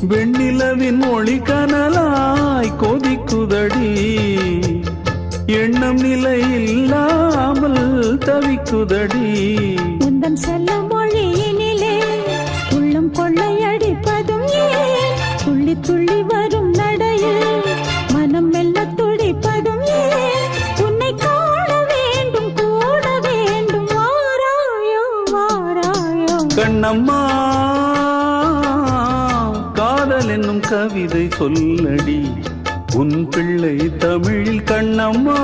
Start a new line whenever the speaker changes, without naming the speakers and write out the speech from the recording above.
வெண்ணிலவின் ஒளி கனலாய் கொதிக்குதடி எண்ணம் நிலை இல்லாமல் தவிக்குதடி
உந்தன் செல்ல மொழியினிலே உள்ளம் கொள்ளையடிப்பதும் ஏன் துள்ளி துள்ளி வரும் நடையில் மனம் மெல்ல துடிப்பதும் ஏன் உன்னை காண வேண்டும் கூட வேண்டும் வாராயோ வாராயோ
கண்ணம்மா காதல் என்னும் கவிதை சொல்லடி உன் பிள்ளை தமிழில் கண்ணம்மா.